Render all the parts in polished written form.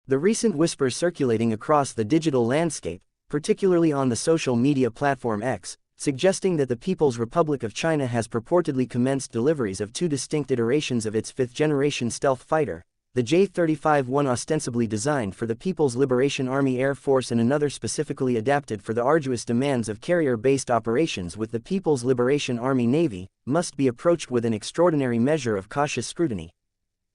The recent whispers circulating across the digital landscape, particularly on the social media platform X, suggesting that the People's Republic of China has purportedly commenced deliveries of two distinct iterations of its fifth-generation stealth fighter, the J-35, one ostensibly designed for the People's Liberation Army Air Force and another specifically adapted for the arduous demands of carrier-based operations with the People's Liberation Army Navy, must be approached with an extraordinary measure of cautious scrutiny.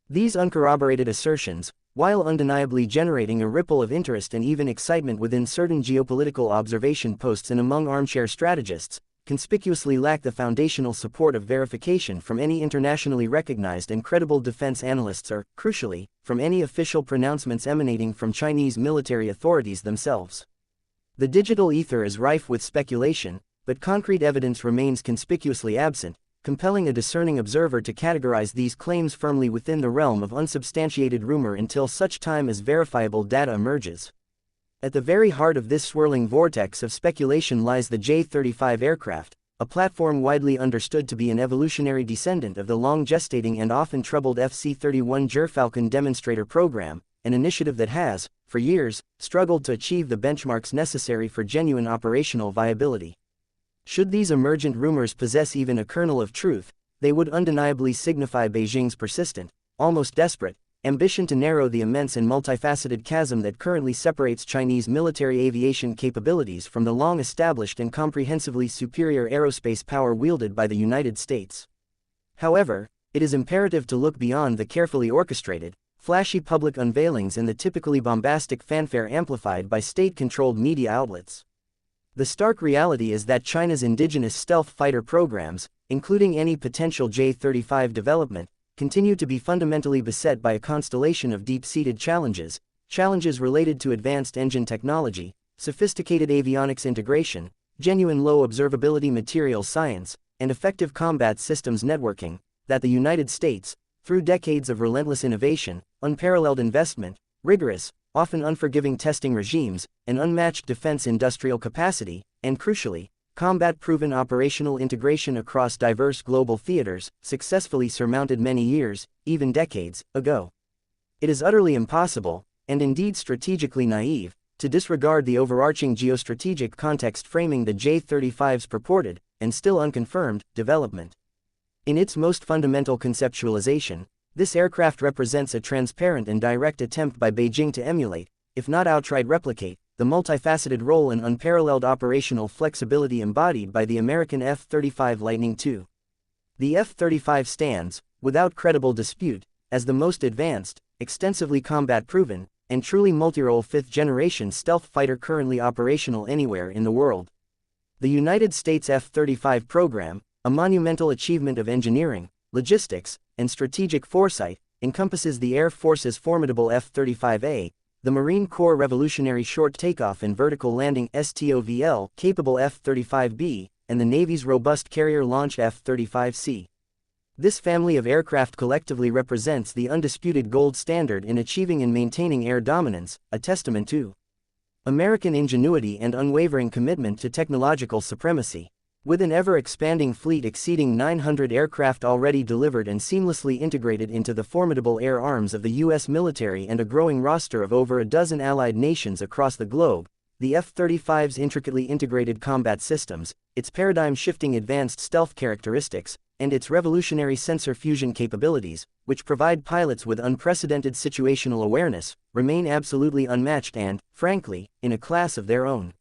These uncorroborated assertions, while undeniably generating a ripple of interest and even excitement within certain geopolitical observation posts and among armchair strategists, conspicuously lack the foundational support of verification from any internationally recognized and credible defense analysts or, crucially, from any official pronouncements emanating from Chinese military authorities themselves. The digital ether is rife with speculation, but concrete evidence remains conspicuously absent, compelling a discerning observer to categorize these claims firmly within the realm of unsubstantiated rumor until such time as verifiable data emerges. At the very heart of this swirling vortex of speculation lies the J-35 aircraft, a platform widely understood to be an evolutionary descendant of the long-gestating and often troubled FC-31 Gerfalcon demonstrator program, an initiative that has, for years, struggled to achieve the benchmarks necessary for genuine operational viability. Should these emergent rumors possess even a kernel of truth, they would undeniably signify Beijing's persistent, almost desperate, ambition to narrow the immense and multifaceted chasm that currently separates Chinese military aviation capabilities from the long-established and comprehensively superior aerospace power wielded by the United States. However, it is imperative to look beyond the carefully orchestrated, flashy public unveilings and the typically bombastic fanfare amplified by state-controlled media outlets. The stark reality is that China's indigenous stealth fighter programs, including any potential J-35 development, continue to be fundamentally beset by a constellation of deep-seated challenges related to advanced engine technology, sophisticated avionics integration, genuine low observability materials science, and effective combat systems networking, that the United States, through decades of relentless innovation, unparalleled investment, rigorous, often unforgiving testing regimes, and unmatched defense industrial capacity, and crucially, combat-proven operational integration across diverse global theaters, successfully surmounted many years, even decades, ago. It is utterly impossible, and indeed strategically naive, to disregard the overarching geostrategic context framing the J-35's purported, and still unconfirmed, development. In its most fundamental conceptualization, this aircraft represents a transparent and direct attempt by Beijing to emulate, if not outright replicate, the multifaceted role and unparalleled operational flexibility embodied by the American F-35 Lightning II. The F-35 stands, without credible dispute, as the most advanced, extensively combat-proven, and truly multirole fifth-generation stealth fighter currently operational anywhere in the world. The United States F-35 program, a monumental achievement of engineering, logistics, and strategic foresight, encompasses the Air Force's formidable F-35A, the Marine Corps Revolutionary Short Takeoff and Vertical Landing STOVL capable F-35B, and the Navy's robust carrier-launched F-35C. This family of aircraft collectively represents the undisputed gold standard in achieving and maintaining air dominance, a testament to American ingenuity and unwavering commitment to technological supremacy. With an ever-expanding fleet exceeding 900 aircraft already delivered and seamlessly integrated into the formidable air arms of the U.S. military and a growing roster of over a dozen allied nations across the globe, the F-35's intricately integrated combat systems, its paradigm-shifting advanced stealth characteristics, and its revolutionary sensor fusion capabilities, which provide pilots with unprecedented situational awareness, remain absolutely unmatched and, frankly, in a class of their own.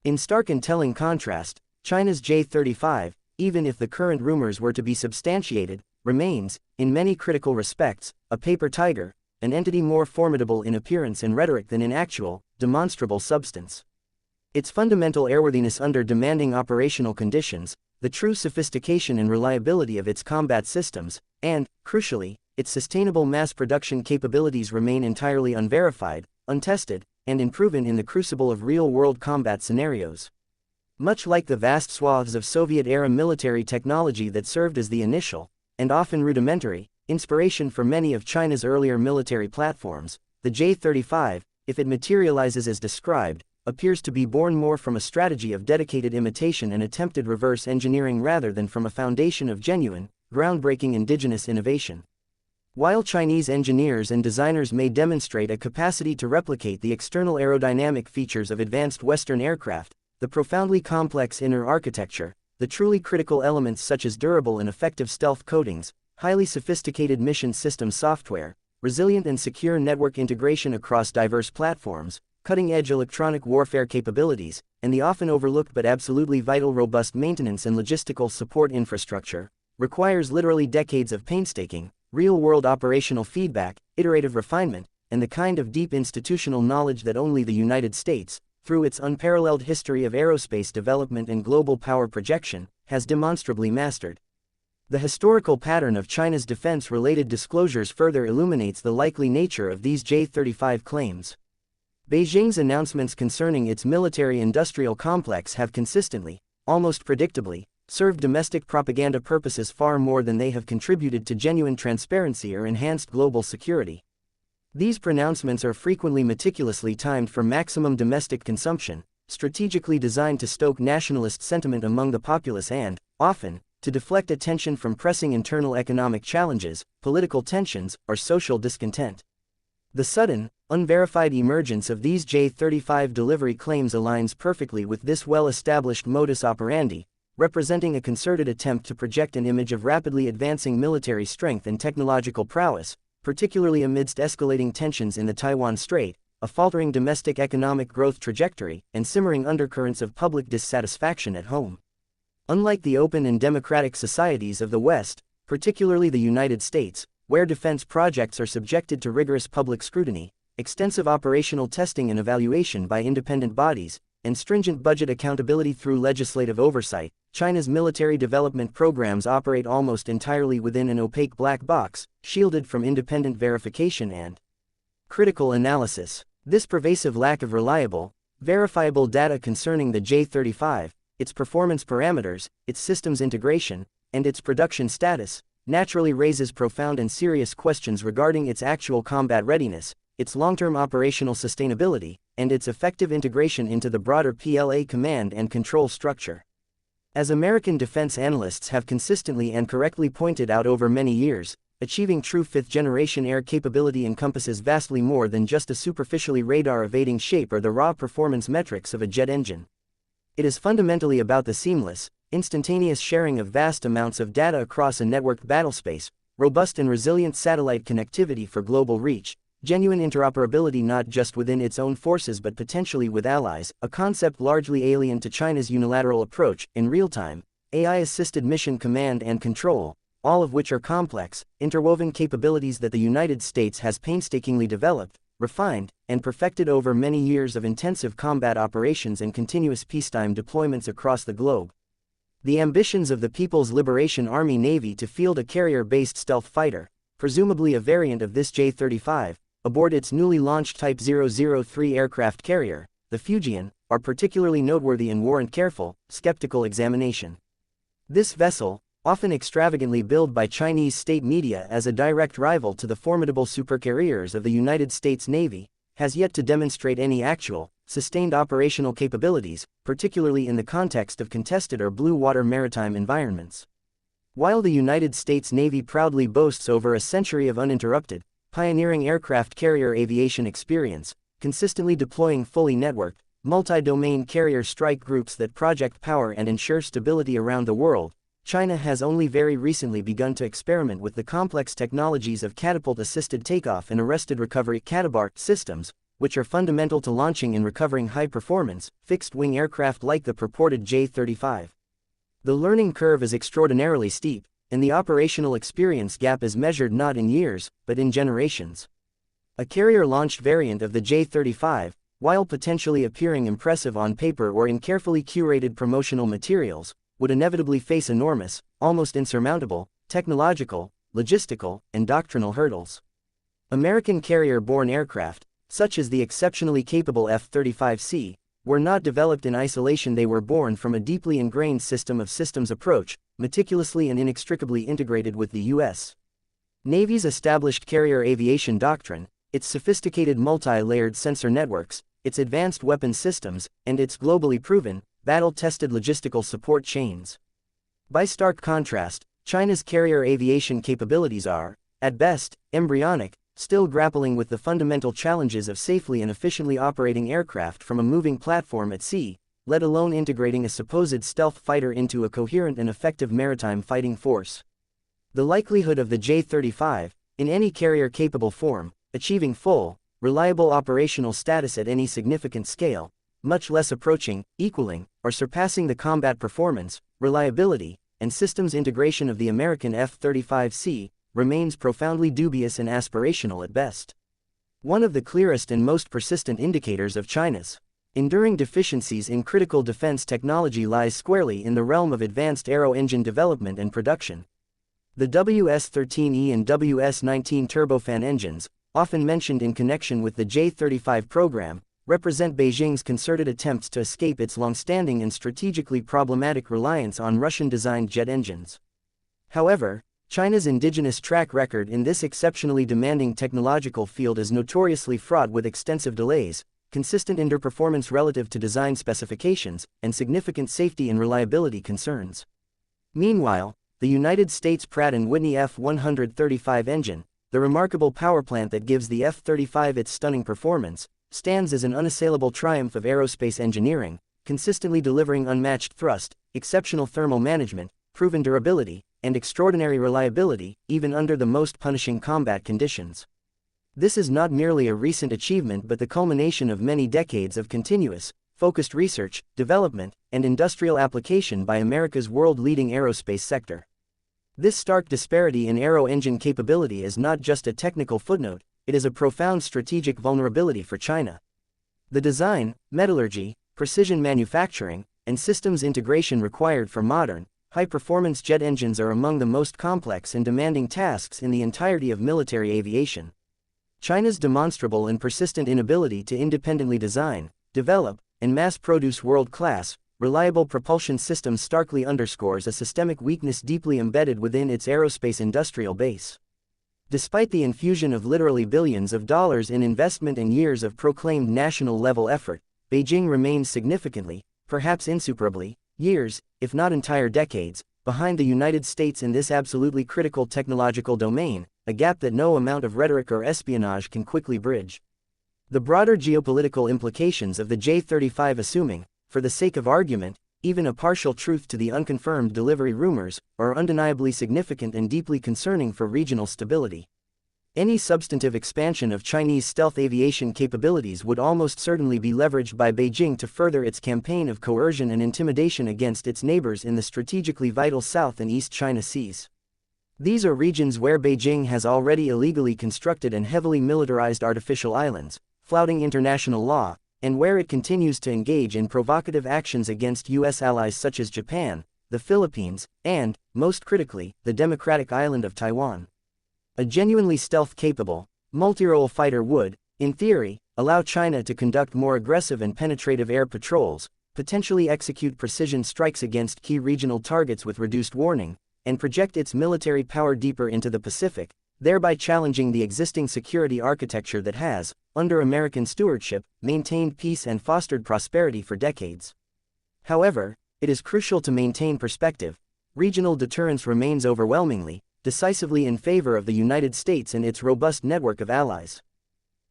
In stark and telling contrast, China's J-35, even if the current rumors were to be substantiated, remains, in many critical respects, a paper tiger, an entity more formidable in appearance and rhetoric than in actual, demonstrable substance. Its fundamental airworthiness under demanding operational conditions, the true sophistication and reliability of its combat systems, and, crucially, its sustainable mass production capabilities remain entirely unverified, untested, and unproven in the crucible of real-world combat scenarios. Much like the vast swaths of Soviet-era military technology that served as the initial, and often rudimentary, inspiration for many of China's earlier military platforms, the J-35, if it materializes as described, appears to be born more from a strategy of dedicated imitation and attempted reverse engineering rather than from a foundation of genuine, groundbreaking indigenous innovation. While Chinese engineers and designers may demonstrate a capacity to replicate the external aerodynamic features of advanced Western aircraft, the profoundly complex inner architecture, the truly critical elements such as durable and effective stealth coatings, highly sophisticated mission system software, resilient and secure network integration across diverse platforms, cutting-edge electronic warfare capabilities, and the often overlooked but absolutely vital robust maintenance and logistical support infrastructure, requires literally decades of painstaking, real-world operational feedback, iterative refinement, and the kind of deep institutional knowledge that only the United States, through its unparalleled history of aerospace development and global power projection, has demonstrably mastered. The historical pattern of China's defense-related disclosures further illuminates the likely nature of these J-35 claims. Beijing's announcements concerning its military-industrial complex have consistently, almost predictably, served domestic propaganda purposes far more than they have contributed to genuine transparency or enhanced global security. These pronouncements are frequently meticulously timed for maximum domestic consumption, strategically designed to stoke nationalist sentiment among the populace and, often, to deflect attention from pressing internal economic challenges, political tensions, or social discontent. The sudden, unverified emergence of these J-35 delivery claims aligns perfectly with this well-established modus operandi, representing a concerted attempt to project an image of rapidly advancing military strength and technological prowess, particularly amidst escalating tensions in the Taiwan Strait, a faltering domestic economic growth trajectory, and simmering undercurrents of public dissatisfaction at home. Unlike the open and democratic societies of the West, particularly the United States, where defense projects are subjected to rigorous public scrutiny, extensive operational testing and evaluation by independent bodies, and stringent budget accountability through legislative oversight, China's military development programs operate almost entirely within an opaque black box, shielded from independent verification and critical analysis. This pervasive lack of reliable, verifiable data concerning the J-35, its performance parameters, its systems integration, and its production status, naturally raises profound and serious questions regarding its actual combat readiness, its long-term operational sustainability, and its effective integration into the broader PLA command and control structure. As American defense analysts have consistently and correctly pointed out over many years, achieving true fifth-generation air capability encompasses vastly more than just a superficially radar-evading shape or the raw performance metrics of a jet engine. It is fundamentally about the seamless, instantaneous sharing of vast amounts of data across a networked battlespace, robust and resilient satellite connectivity for global reach, genuine interoperability not just within its own forces but potentially with allies, a concept largely alien to China's unilateral approach, in real-time, AI-assisted mission command and control, all of which are complex, interwoven capabilities that the United States has painstakingly developed, refined, and perfected over many years of intensive combat operations and continuous peacetime deployments across the globe. The ambitions of the People's Liberation Army Navy to field a carrier-based stealth fighter, presumably a variant of this J-35, aboard its newly launched Type 003 aircraft carrier, the Fujian, are particularly noteworthy and warrant careful, skeptical examination. This vessel, often extravagantly billed by Chinese state media as a direct rival to the formidable supercarriers of the United States Navy, has yet to demonstrate any actual, sustained operational capabilities, particularly in the context of contested or blue-water maritime environments. While the United States Navy proudly boasts over a century of uninterrupted, pioneering aircraft carrier aviation experience, consistently deploying fully networked, multi-domain carrier strike groups that project power and ensure stability around the world, China has only very recently begun to experiment with the complex technologies of catapult-assisted takeoff and arrested recovery (CATABAR) systems, which are fundamental to launching and recovering high-performance, fixed-wing aircraft like the purported J-35. The learning curve is extraordinarily steep, and the operational experience gap is measured not in years, but in generations. A carrier-launched variant of the J-35, while potentially appearing impressive on paper or in carefully curated promotional materials, would inevitably face enormous, almost insurmountable, technological, logistical, and doctrinal hurdles. American carrier-borne aircraft, such as the exceptionally capable F-35C, were not developed in isolation. They were born from a deeply ingrained system of systems approach, meticulously and inextricably integrated with the U.S. Navy's established carrier aviation doctrine, its sophisticated multi-layered sensor networks, its advanced weapon systems, and its globally proven, battle-tested logistical support chains. By stark contrast, China's carrier aviation capabilities are, at best, embryonic, still grappling with the fundamental challenges of safely and efficiently operating aircraft from a moving platform at sea, let alone integrating a supposed stealth fighter into a coherent and effective maritime fighting force. The likelihood of the J-35, in any carrier-capable form, achieving full, reliable operational status at any significant scale, much less approaching, equaling, or surpassing the combat performance, reliability, and systems integration of the American F-35C, remains profoundly dubious and aspirational at best. One of the clearest and most persistent indicators of China's enduring deficiencies in critical defense technology lies squarely in the realm of advanced aero engine development and production. The WS-13E and WS-19 turbofan engines, often mentioned in connection with the J-35 program, represent Beijing's concerted attempts to escape its long-standing and strategically problematic reliance on Russian-designed jet engines. However, China's indigenous track record in this exceptionally demanding technological field is notoriously fraught with extensive delays, consistent underperformance relative to design specifications, and significant safety and reliability concerns. Meanwhile, the United States Pratt & Whitney F-135 engine, the remarkable powerplant that gives the F-35 its stunning performance, stands as an unassailable triumph of aerospace engineering, consistently delivering unmatched thrust, exceptional thermal management, proven durability, and extraordinary reliability, even under the most punishing combat conditions. This is not merely a recent achievement but the culmination of many decades of continuous, focused research, development, and industrial application by America's world-leading aerospace sector. This stark disparity in aero engine capability is not just a technical footnote, it is a profound strategic vulnerability for China. The design, metallurgy, precision manufacturing, and systems integration required for modern, high-performance jet engines are among the most complex and demanding tasks in the entirety of military aviation. China's demonstrable and persistent inability to independently design, develop, and mass-produce world-class, reliable propulsion systems starkly underscores a systemic weakness deeply embedded within its aerospace industrial base. Despite the infusion of literally billions of dollars in investment and years of proclaimed national-level effort, Beijing remains significantly, perhaps insuperably, years, if not entire decades, behind the United States in this absolutely critical technological domain, a gap that no amount of rhetoric or espionage can quickly bridge. The broader geopolitical implications of the J-35 assuming, for the sake of argument, even a partial truth to the unconfirmed delivery rumors, are undeniably significant and deeply concerning for regional stability. Any substantive expansion of Chinese stealth aviation capabilities would almost certainly be leveraged by Beijing to further its campaign of coercion and intimidation against its neighbors in the strategically vital South and East China Seas. These are regions where Beijing has already illegally constructed and heavily militarized artificial islands, flouting international law, and where it continues to engage in provocative actions against U.S. allies such as Japan, the Philippines, and, most critically, the democratic island of Taiwan. A genuinely stealth-capable, multirole fighter would, in theory, allow China to conduct more aggressive and penetrative air patrols, potentially execute precision strikes against key regional targets with reduced warning, and project its military power deeper into the Pacific, thereby challenging the existing security architecture that has, under American stewardship, maintained peace and fostered prosperity for decades. However, it is crucial to maintain perspective. Regional deterrence remains overwhelmingly, decisively in favor of the United States and its robust network of allies.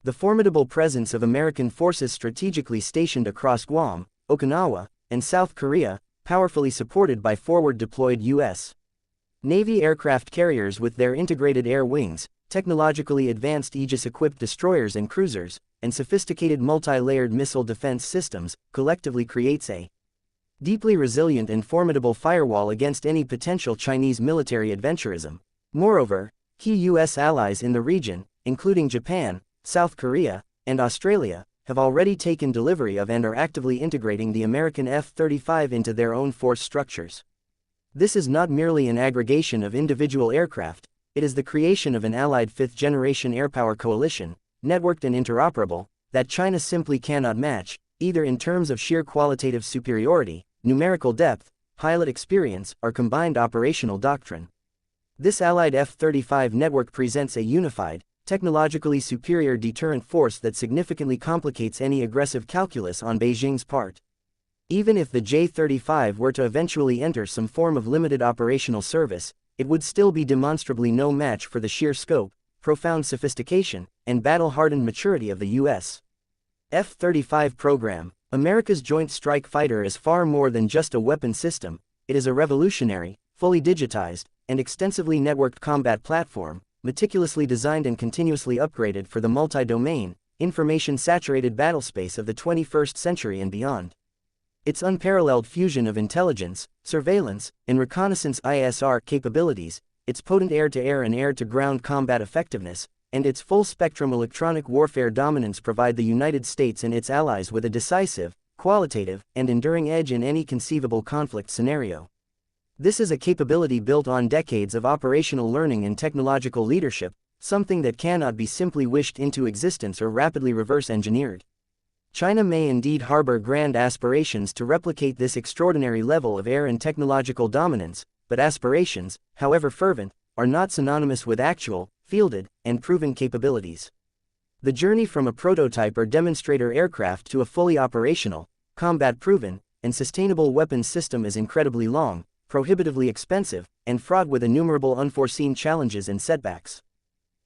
The formidable presence of American forces strategically stationed across Guam, Okinawa, and South Korea, powerfully supported by forward-deployed U.S. Navy aircraft carriers with their integrated air wings, technologically advanced Aegis-equipped destroyers and cruisers, and sophisticated multi-layered missile defense systems, collectively creates a deeply resilient and formidable firewall against any potential Chinese military adventurism. Moreover, key U.S. allies in the region, including Japan, South Korea, and Australia, have already taken delivery of and are actively integrating the American F-35 into their own force structures. This is not merely an aggregation of individual aircraft, it is the creation of an allied fifth-generation airpower coalition, networked and interoperable, that China simply cannot match, either in terms of sheer qualitative superiority, numerical depth, pilot experience, or combined operational doctrine. This allied F-35 network presents a unified, technologically superior deterrent force that significantly complicates any aggressive calculus on Beijing's part. Even if the J-35 were to eventually enter some form of limited operational service, it would still be demonstrably no match for the sheer scope, profound sophistication, and battle-hardened maturity of the U.S. F-35 program. America's Joint Strike Fighter is far more than just a weapon system. It is a revolutionary, fully digitized, and extensively networked combat platform, meticulously designed and continuously upgraded for the multi-domain, information-saturated battlespace of the 21st century and beyond. Its unparalleled fusion of intelligence, surveillance, and reconnaissance ISR capabilities, its potent air-to-air and air-to-ground combat effectiveness, and its full-spectrum electronic warfare dominance provide the United States and its allies with a decisive, qualitative, and enduring edge in any conceivable conflict scenario. This is a capability built on decades of operational learning and technological leadership, something that cannot be simply wished into existence or rapidly reverse-engineered. China may indeed harbor grand aspirations to replicate this extraordinary level of air and technological dominance, but aspirations, however fervent, are not synonymous with actual, fielded, and proven capabilities. The journey from a prototype or demonstrator aircraft to a fully operational, combat-proven, and sustainable weapons system is incredibly long, prohibitively expensive, and fraught with innumerable unforeseen challenges and setbacks.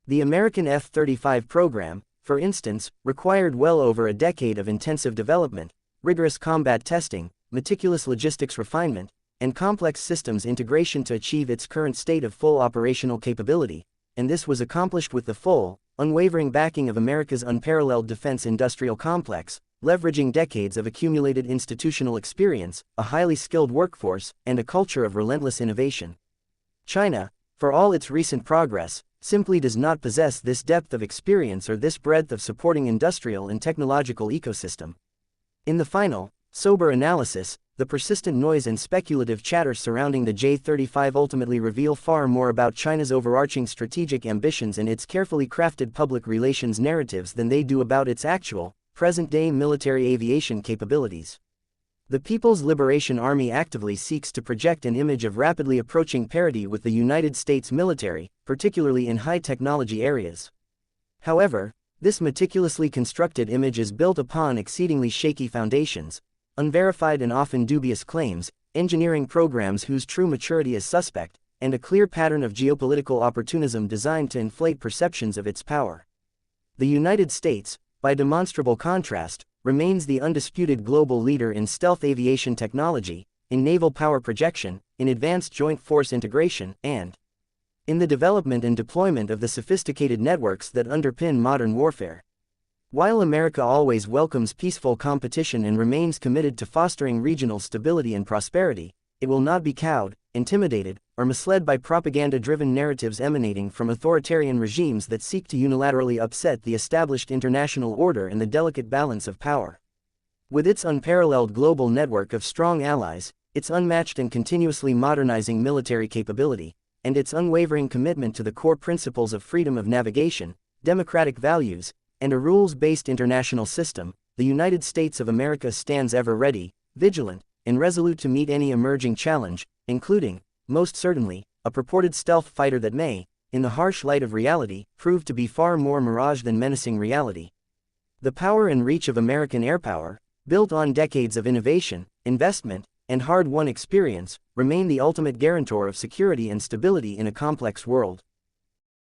The American F-35 program, for instance, required well over a decade of intensive development, rigorous combat testing, meticulous logistics refinement, and complex systems integration to achieve its current state of full operational capability, and this was accomplished with the full, unwavering backing of America's unparalleled defense industrial complex, leveraging decades of accumulated institutional experience, a highly skilled workforce, and a culture of relentless innovation. China, for all its recent progress, simply does not possess this depth of experience or this breadth of supporting industrial and technological ecosystem. In the final, sober analysis, the persistent noise and speculative chatter surrounding the J-35 ultimately reveal far more about China's overarching strategic ambitions and its carefully crafted public relations narratives than they do about its actual, present-day military aviation capabilities. The People's Liberation Army actively seeks to project an image of rapidly approaching parity with the United States military, particularly in high-technology areas. However, this meticulously constructed image is built upon exceedingly shaky foundations, unverified and often dubious claims, engineering programs whose true maturity is suspect, and a clear pattern of geopolitical opportunism designed to inflate perceptions of its power. The United States, by demonstrable contrast, remains the undisputed global leader in stealth aviation technology, in naval power projection, in advanced joint force integration, and in the development and deployment of the sophisticated networks that underpin modern warfare. While America always welcomes peaceful competition and remains committed to fostering regional stability and prosperity, it will not be cowed, intimidated, or misled by propaganda-driven narratives emanating from authoritarian regimes that seek to unilaterally upset the established international order and the delicate balance of power. With its unparalleled global network of strong allies, its unmatched and continuously modernizing military capability, and its unwavering commitment to the core principles of freedom of navigation, democratic values, and a rules-based international system, the United States of America stands ever ready, vigilant, and resolute to meet any emerging challenge, including, most certainly, a purported stealth fighter that may, in the harsh light of reality, prove to be far more mirage than menacing reality. The power and reach of American airpower, built on decades of innovation, investment, and hard-won experience, remain the ultimate guarantor of security and stability in a complex world.